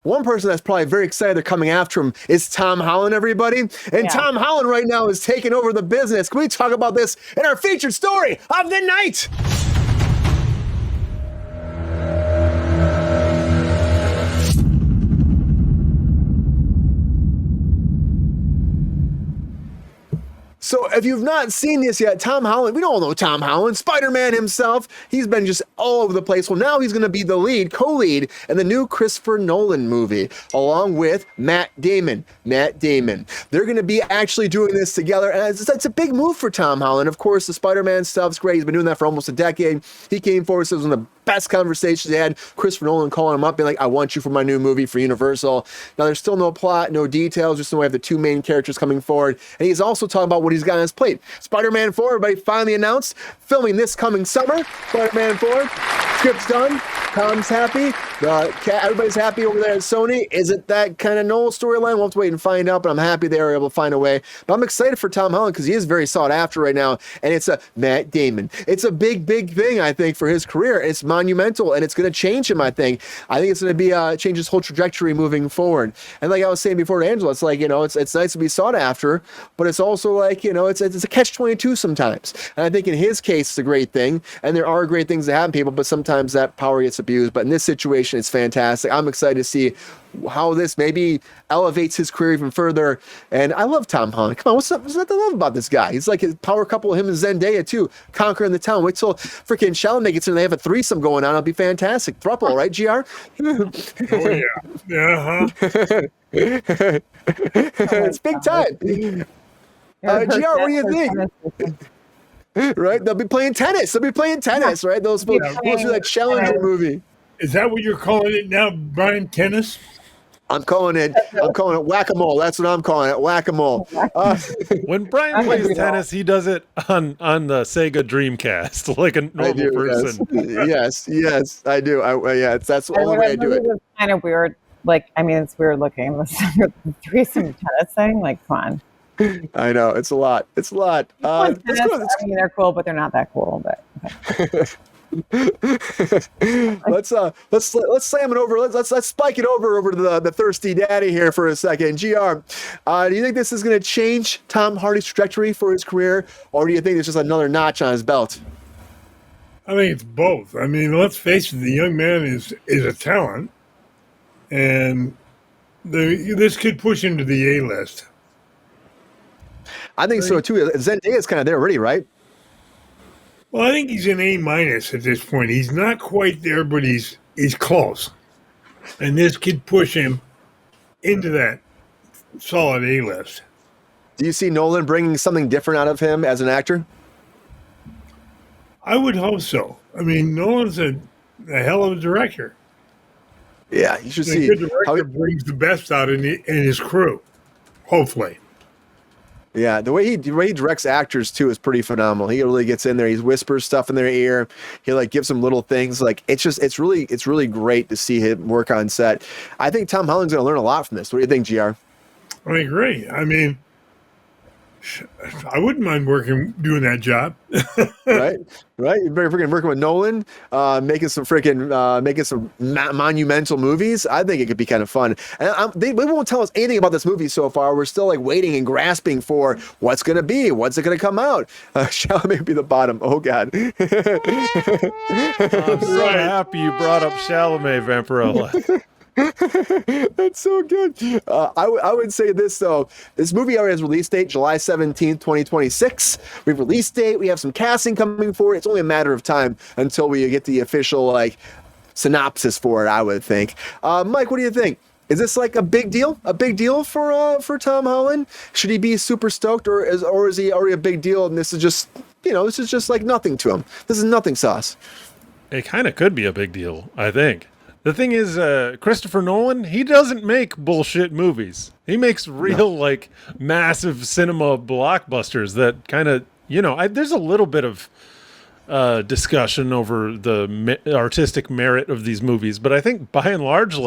One person that's probably very excited they're coming after him is Tom Holland, everybody. And Tom Holland right now is taking over the business. Can we talk about this in our featured story of the night? So if you've not seen this yet, Tom Holland, we all know Tom Holland, Spider-Man himself. He's been just all over the place. Well, now he's going to be the lead, co-lead in the new Christopher Nolan movie, along with Matt Damon. They're going to be actually doing this together, and it's a big move for Tom Holland. Of course, the Spider-Man stuff's great. He's been doing that for almost a decade. He came forward, so it was one of the best conversations they had. Christopher Nolan calling him up, being like, I want you for my new movie for Universal. Now, there's still no plot, no details, just so we have the two main characters coming forward. And he's also talking about what he's got on his plate. Spider-Man 4, everybody finally announced, filming this coming summer. Spider-Man 4, script's done. Tom's happy. Everybody's happy over there at Sony. Is it that kind of Nolan storyline? We'll have to wait and find out, but I'm happy they were able to find a way. But I'm excited for Tom Holland because he is very sought after right now, and it's a Matt Damon. It's a big thing, I think, for his career. It's monumental, and it's going to change him, I think. I think it's going to be change his whole trajectory moving forward. And like I was saying before to Angela, it's like, it's nice to be sought after, but it's also like, it's a catch-22 sometimes. And I think in his case, it's a great thing, and there are great things that happen to people, but sometimes that power gets abused. But in this situation, it's fantastic. I'm excited to see how this maybe elevates his career even further. And I love Tom Holland. Come on, what's not to love about this guy? He's like a power couple, him and Zendaya too, conquering the town. Wait till freaking Chalamet gets in and they have a threesome going on. It'll be fantastic. Thruple, right, GR? Oh, yeah. It's big time. GR, what do you think? Right? They'll be playing tennis, right? Those do that Challenger movie. Is that what you're calling it now, Brian? Tennis? I'm calling it whack-a-mole. That's what I'm calling it, whack-a-mole. When Brian plays tennis, he does it on the Sega Dreamcast, like a normal person. Yes, I do. That's the only way I do it. It's kind of weird. It's weird looking. The threesome tennis thing. Like, come on. I know it's a lot. They're cool, but they're not that cool. But okay. let's slam it over. Let's spike it over to the thirsty daddy here for a second. GR, do you think this is going to change Tom Hardy's trajectory for his career, or do you think it's just another notch on his belt? I think it's both. Let's face it, the young man is a talent, and this could push him to the A-list. I think so too. Zendaya is kind of there already, right? Well, I think he's an A- at this point. He's not quite there, but he's close. And this could push him into that solid A-list. Do you see Nolan bringing something different out of him as an actor? I would hope so. Nolan's a hell of a director. Yeah, you should see a good director how he brings the best out in his crew. Hopefully. Yeah, the way he directs actors too is pretty phenomenal. He really gets in there. He whispers stuff in their ear. He gives them little things. It's really great to see him work on set. I think Tom Holland's going to learn a lot from this. What do you think, GR? I agree. I wouldn't mind doing that job. right. You're freaking working with Nolan, making some monumental movies. I think it could be kind of fun. And they won't tell us anything about this movie so far. We're still waiting and grasping for what's going to be, what's it going to come out. Chalamet be the bottom. Oh God. I'm so happy you brought up Chalamet, Vampirella. That's so good. I would say this though. This movie already has a release date, July 17th, 2026. We have a release date. We have some casting coming for it. It's only a matter of time until we get the official synopsis for it, I would think. Mike, what do you think? Is this a big deal? A big deal for Tom Holland? Should he be super stoked, or is he already a big deal? And this is just nothing to him. This is nothing sauce. It kind of could be a big deal, I think. The thing is, Christopher Nolan, he doesn't make bullshit movies. He makes real, massive cinema blockbusters that kind of, there's a little bit of discussion over the artistic merit of these movies, but I think by and large,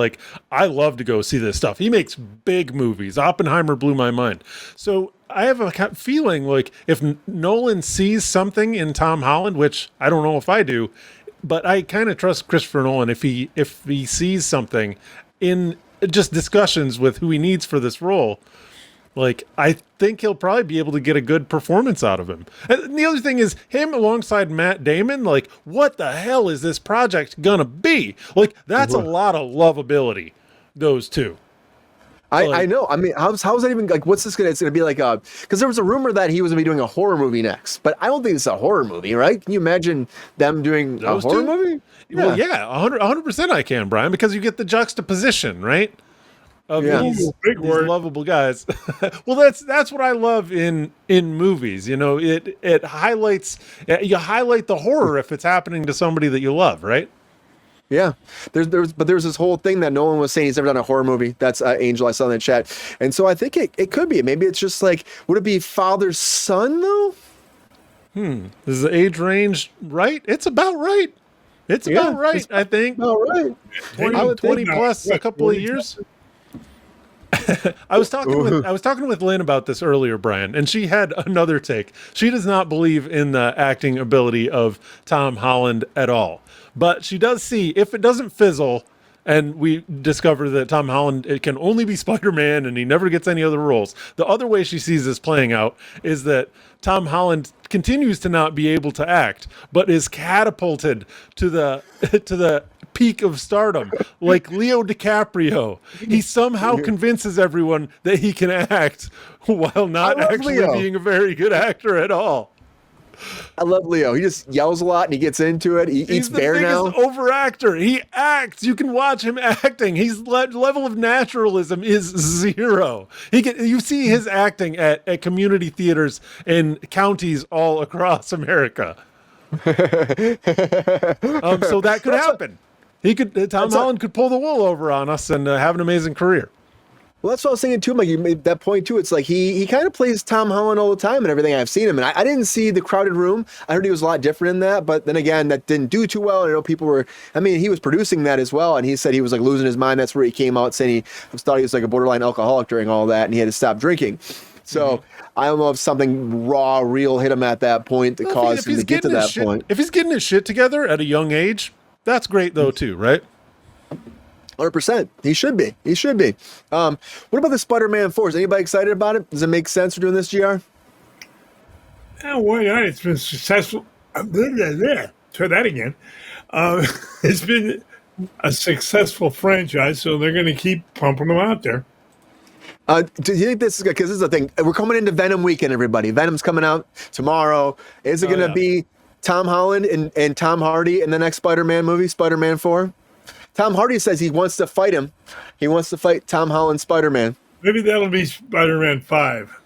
I love to go see this stuff. He makes big movies. Oppenheimer blew my mind. So I have a feeling if Nolan sees something in Tom Holland, which I don't know if I do, but I kind of trust Christopher Nolan if he sees something in just discussions with who he needs for this role, like, I think he'll probably be able to get a good performance out of him. And the other thing is, him alongside Matt Damon, like, what the hell is this project gonna be? Like, that's a lot of lovability, those two. I know. I mean, how's that even, like, what's this gonna, it's gonna be like because there was a rumor that he was gonna be doing a horror movie next, but I don't think it's a horror movie, right? Can you imagine them doing Those a horror two? movie? Well, yeah, 100% I can, Brian, because you get the juxtaposition, right? Of these lovable guys. Well, that's what I love in movies. You know, it highlights, you highlight the horror if it's happening to somebody that you love, right? Yeah, there's this whole thing that Nolan was saying he's never done a horror movie. That's Angel I saw in the chat, and so I think it could be. Maybe it's just like, would it be father son though? Is the age range right? It's about right. It's about right. I think. All right, 20 plus a couple of years. I was talking with Lynn about this earlier, Brian, and she had another take. She does not believe in the acting ability of Tom Holland at all. But she does see, if it doesn't fizzle, and we discover that Tom Holland, it can only be Spider-Man and he never gets any other roles. The other way she sees this playing out is that Tom Holland continues to not be able to act, but is catapulted to the peak of stardom, like Leo DiCaprio. He somehow convinces everyone that he can act while not actually being a very good actor at all. I love Leo. He just yells a lot and he gets into it. He eats bear now. He's the biggest overactor. He acts. You can watch him acting. His level of naturalism is zero. You see his acting at community theaters in counties all across America. So that could happen. Tom Holland could pull the wool over on us and have an amazing career. Well, that's what I was thinking too, Mike. You made that point too. It's like he kind of plays Tom Holland all the time and everything I've seen him. And I didn't see The Crowded Room. I heard he was a lot different in that. But then again, that didn't do too well. I know people were, I mean, he was producing that as well. And he said he was like losing his mind. That's where he came out saying he thought he was like a borderline alcoholic during all that. And he had to stop drinking. So I don't know if something raw, real hit him at that point to cause him to get to that point. If he's getting his shit together at a young age, that's great though too, right? 100%. He should be. He should be. What about the Spider-Man 4? Is anybody excited about it? Does it make sense for doing this, GR? Yeah, why not? It's been successful. Try that again. It's been a successful franchise, so they're going to keep pumping them out there. Do you think this is good? Because this is the thing. We're coming into Venom weekend, everybody. Venom's coming out tomorrow. Is it going to be Tom Holland and Tom Hardy in the next Spider-Man movie, Spider-Man 4? Tom Hardy says he wants to fight him. He wants to fight Tom Holland Spider-Man. Maybe that'll be Spider-Man 5.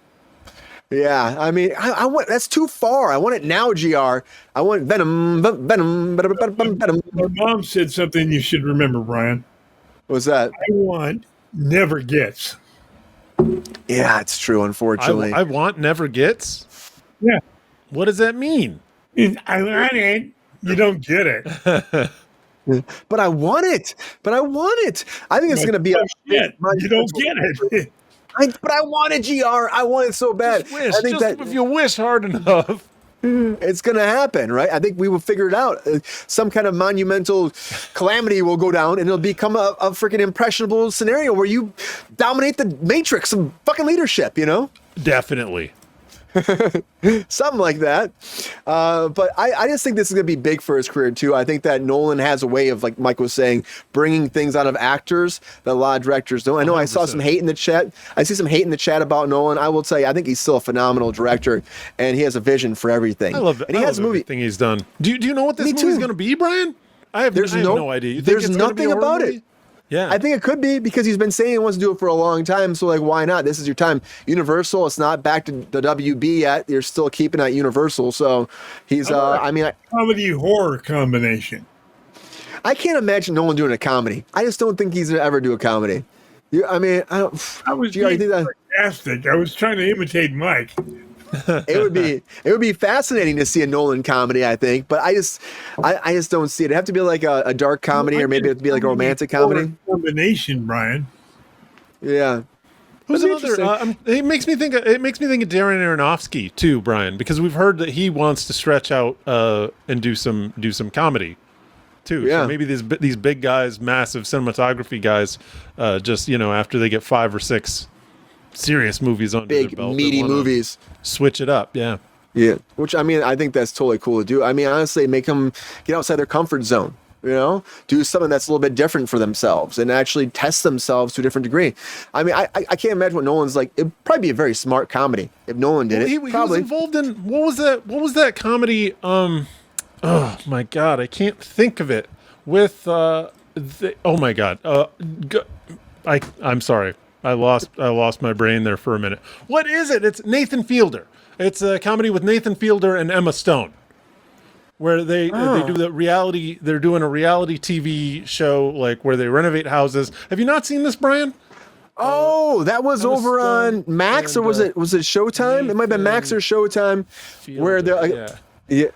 Yeah, I mean, I want, that's too far. I want it now, GR. I want Venom. My mom said something you should remember, Brian. What's that? I want never gets. Yeah, it's true, unfortunately. I want never gets? Yeah. What does that mean? I want it. You don't get it. But I want it. I think it's going to be a shit. You don't get it. But I want it, GR. I want it so bad. Just wish. I think if you wish hard enough. It's going to happen, right? I think we will figure it out. Some kind of monumental calamity will go down and it'll become a freaking impressionable scenario where you dominate the matrix of fucking leadership, you know? Definitely. Something like that. But I just think this is going to be big for his career too. I think that Nolan has a way of, like Mike was saying, bringing things out of actors that a lot of directors don't. I know 100%. I saw some hate in the chat. I see some hate in the chat about Nolan. I will tell you, I think he's still a phenomenal director and he has a vision for everything. I love it. And he has a movie. Everything he's done. Do you know what this movie's going to be, Brian? I have no idea. You think there's it's gonna be nothing a horror about movie? it. Yeah, I think it could be because he's been saying he wants to do it for a long time. So, like, why not? This is your time. Universal, it's not back to the WB yet. You're still keeping at Universal. So, he's, comedy horror combination. I can't imagine Nolan doing a comedy. I just don't think he's going to ever do a comedy. I was being sarcastic. I was trying to imitate Mike. It would be fascinating to see a Nolan comedy, I think, but I just don't see it. It'd have to be like a dark comedy, or maybe it'd be like a romantic comedy. Combination, Brian. Yeah. Who's another? It makes me think of Darren Aronofsky too, Brian, because we've heard that he wants to stretch out and do some comedy. too. Yeah. So maybe these big guys, massive cinematography guys, just after they get 5 or 6 serious movies under their Big belt, meaty they wanna movies. switch it up. Yeah. Yeah, which I mean, I think that's totally cool to do. I mean, honestly, make them get outside their comfort zone. Do something that's a little bit different for themselves and actually test themselves to a different degree. I mean, I can't imagine what Nolan's like. It'd probably be a very smart comedy if Nolan did it. He was Probably. involved in what was that comedy? Oh my god, I can't think of it. With oh my god, I'm sorry, I lost my brain there for a minute. What is it? It's Nathan Fielder. It's a comedy with Nathan Fielder and Emma Stone, where they do the reality. They're doing a reality TV show, like where they renovate houses. Have you not seen this, Brian? Oh, that was Emma over Stone on Max, or and, was it Showtime? It might have been Max or Showtime. Where they're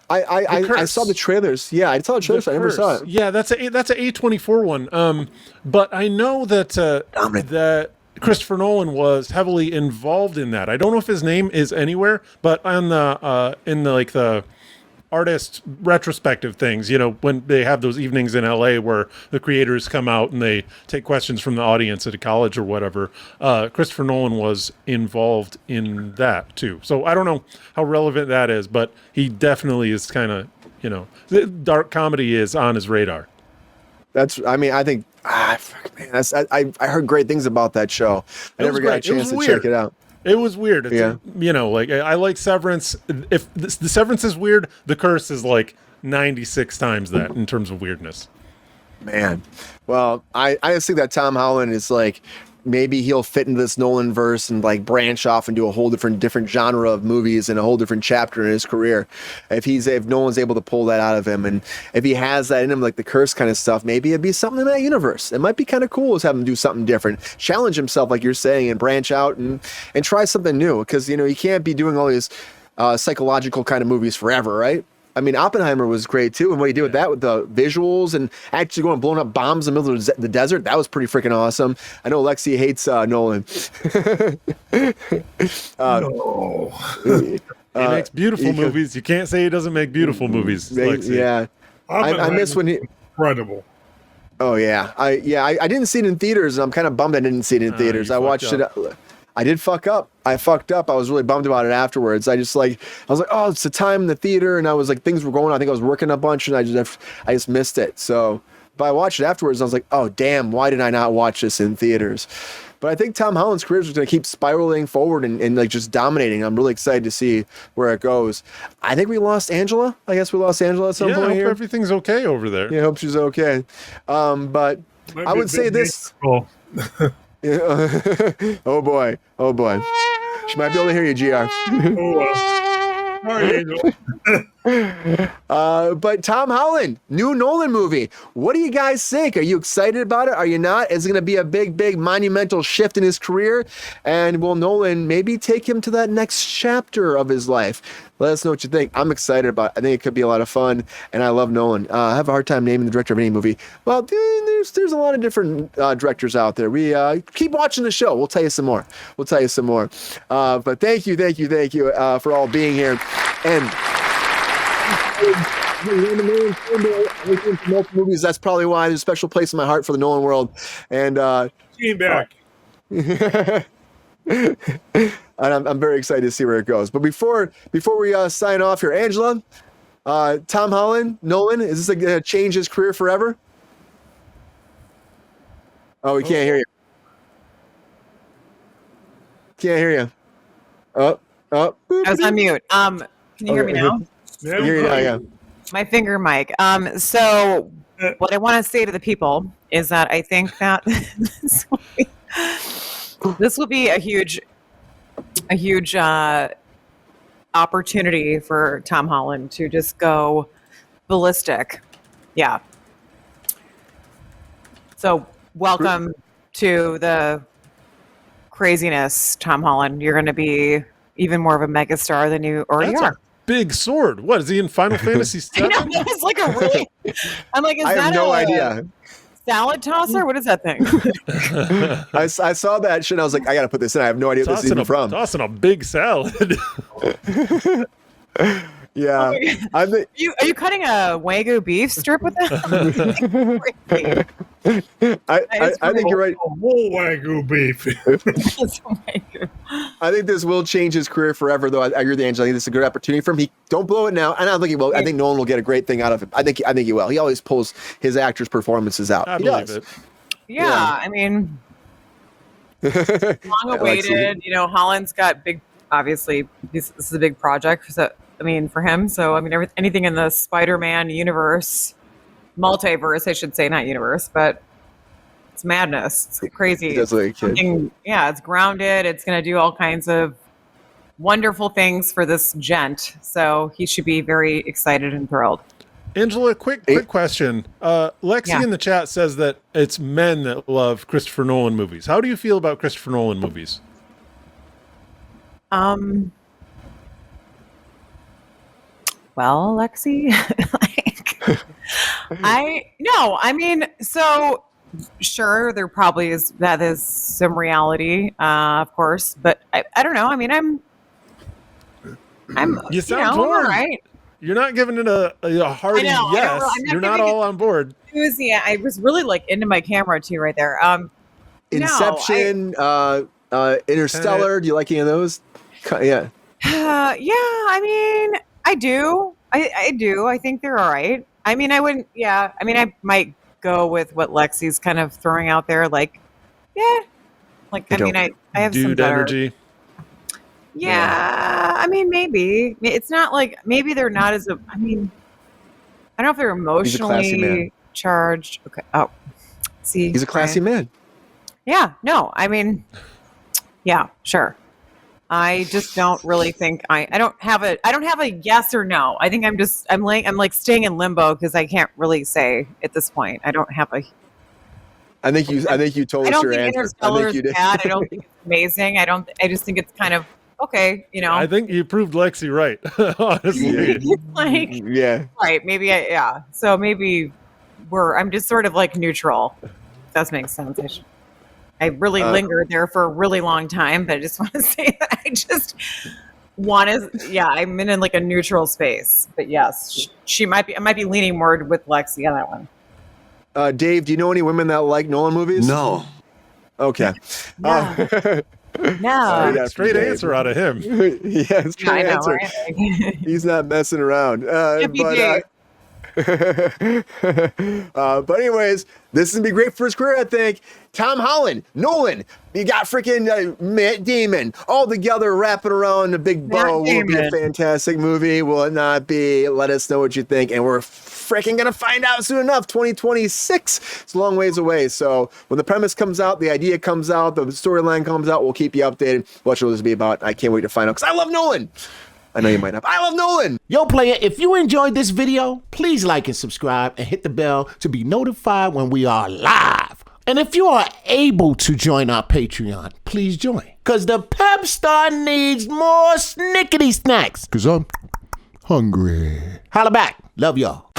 I saw the trailers. Yeah, I saw the trailers. I never saw it. Yeah, that's a A24 one. But I know that that Christopher Nolan was heavily involved in that. I don't know if his name is anywhere, but on the in the like the artist retrospective things, when they have those evenings in LA where the creators come out and they take questions from the audience at a college or whatever, Christopher Nolan was involved in that too. So I don't know how relevant that is, but he definitely is kind of, the dark comedy is on his radar. I think, fuck, man, I heard great things about that show. I never got a chance to check it out. It was weird. It's, like I like Severance. If the Severance is weird, The Curse is like 96 times that in terms of weirdness. Man, well, I just think that Tom Holland is like, maybe he'll fit into this Nolan verse and like branch off and do a whole different genre of movies and a whole different chapter in his career. If Nolan's able to pull that out of him, and if he has that in him, like the Curse kind of stuff, maybe it'd be something in that universe. It might be kind of cool to have him do something different, challenge himself, like you're saying, and branch out and try something new. Because you can't be doing all these psychological kind of movies forever, right? I mean, Oppenheimer was great too, and what he did with that, with the visuals and actually going and blowing up bombs in the middle of the desert, that was pretty freaking awesome. I know LEXI hates Nolan. No. He makes beautiful movies. You can't say he doesn't make beautiful movies. Lexi. Yeah, I miss when he. Incredible. Oh yeah, I didn't see it in theaters, and I'm kind of bummed I didn't see it in theaters. I watched it. I did fuck up. I fucked up. I was really bummed about it afterwards. I was like, oh, it's the time in the theater, and I was like, things were going on. I think I was working a bunch, and I just missed it. So, but I watched it afterwards, and I was like, oh damn, why did I not watch this in theaters? But I think Tom Holland's career is going to keep spiraling forward and like just dominating. I'm really excited to see where it goes. I think we lost Angela. I guess we lost Angela at some point I hope here. Everything's okay over there. Yeah, I hope she's okay. But I would say this. Oh boy. She might be able to hear you, GR. Oh, well. All right, Angel. But Tom Holland, new Nolan movie. What do you guys think? Are you excited about it? Are you not? Is it going to be a big monumental shift in his career? And will Nolan maybe take him to that next chapter of his life? Let us know what you think. I'm excited about it. I think it could be a lot of fun, and I love Nolan. I have a hard time naming the director of any movie. Well, there's a lot of different directors out there. We keep watching the show. We'll tell you some more. But thank you for all being here. And multiple movies. That's probably why there's a special place in my heart for the Nolan world. And Came back. and I'm very excited to see where it goes. But before we sign off here, Angela, Tom Holland, Nolan, is this going to change his career forever? Oh, we can't hear you. Can't hear you. Oh. I was on mute. Can you hear me now? Yeah, I hear you now, yeah. My finger mic. So what I want to say to the people is that I think that this will be a huge opportunity for Tom Holland to just go ballistic. Yeah. So welcome to the craziness, Tom Holland. You're going to be even more of a megastar than you already are. Big sword. What is he in Final Fantasy VII? I know, it's like a really. I'm like, I have no idea. Salad tosser? What is that thing? I saw that shit and I was like, I got to put this in. I have no idea what this is even from. Tossing a big salad. Yeah, I think Are you cutting a Wagyu beef strip with that? I think you're right. A whole Wagyu beef. I think this will change his career forever, though. I agree with Angela. I think this is a good opportunity for him. Don't blow it now, and I don't think he will. I think Nolan will get a great thing out of him. I think he will. He always pulls his actors' performances out. I He believe does. it. Yeah, I mean, long awaited. You know, Holland's got big. Obviously, this is a big project. So, I mean, for him. So, I mean, anything in the Spider-Man universe, multiverse, I should say, not universe, but it's madness. It's crazy. He does like a kid. Something- yeah, it's grounded. It's going to do all kinds of wonderful things for this gent. So he should be very excited and thrilled. Angela, quick question. Lexi in the chat says that it's men that love Christopher Nolan movies. How do you feel about Christopher Nolan movies? Well, Lexi, I mean, so sure, there probably is some reality, of course, but I don't know. I mean, I'm You sound torn. all right. You're not giving it a hearty I know, yes. I'm not You're not giving all on board. I was really like into my camera too right there. Inception, Interstellar. Do you like any of those? Yeah. Yeah, I mean, I do. I do. I think they're all right. I mean, I wouldn't. Yeah, I mean, I might go with what Lexi's kind of throwing out there. Like, yeah, like I mean, I have some Dude better energy. Yeah, I mean, maybe it's not like maybe they're not as. I mean, I don't know if they're He's a classy man. emotionally charged. Okay. Oh, see, He's a classy Brian. man. Yeah. No, I mean, yeah, sure. I just don't really think I don't have a yes or no. I think I'm like staying in limbo because I can't really say at this point. I don't have a. I think you told I us don't your think answer. Interstellar is you did. bad. I don't think it's amazing. I just think it's kind of okay. You know, I think you proved Lexi right, honestly. like Yeah. right. Maybe yeah. So maybe I'm just sort of like neutral. If that makes sense. I really lingered there for a really long time, but I just want to say that I just want to, yeah, I'm in like a neutral space. But yes, I might be leaning more with Lexi on that one. Dave, do you know any women that like Nolan movies? No. Okay. No. Yeah, Straight Dave. answer out of him. Yeah, straight I know, answer. right? He's not messing around. Can't be Dave. But anyways, this is gonna be great for his career, I think. Tom Holland, Nolan, you got freaking Matt Damon all together wrapping around a big bow. Will be a fantastic movie. Will it not be? Let us know what you think, and we're freaking gonna find out soon enough. 2026. It's a long ways away. So when the premise comes out, the idea comes out, the storyline comes out, we'll keep you updated. What will this be about? I can't wait to find out because I love Nolan. I know you might not. I love Nolan. Yo, player, if you enjoyed this video, please like and subscribe and hit the bell to be notified when we are live. And if you are able to join our Patreon, please join. Because the Pepestar needs more snickety snacks. Because I'm hungry. Holla back. Love y'all.